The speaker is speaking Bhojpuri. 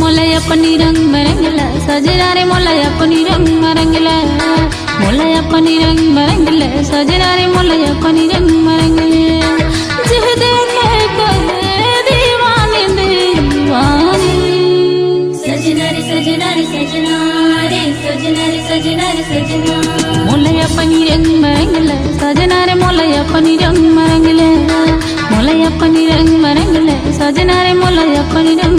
मोला अपनी रंग मरंगला सजना रे मोला अपनी रंग मरंगला मोला अपनी रंग मरंगला सजना रे मोला अपनी रंग मरंगले जिह देखे करे दीवानी दीवानी सजना रे सजना रे सजना रे सजना रे सजना रे सजना मोला अपनी रंग मरंगला सजना रे मोला अपनी रंग मरंगले मोला अपनी रंग मरंगले सजना रे मोला अपनी रंग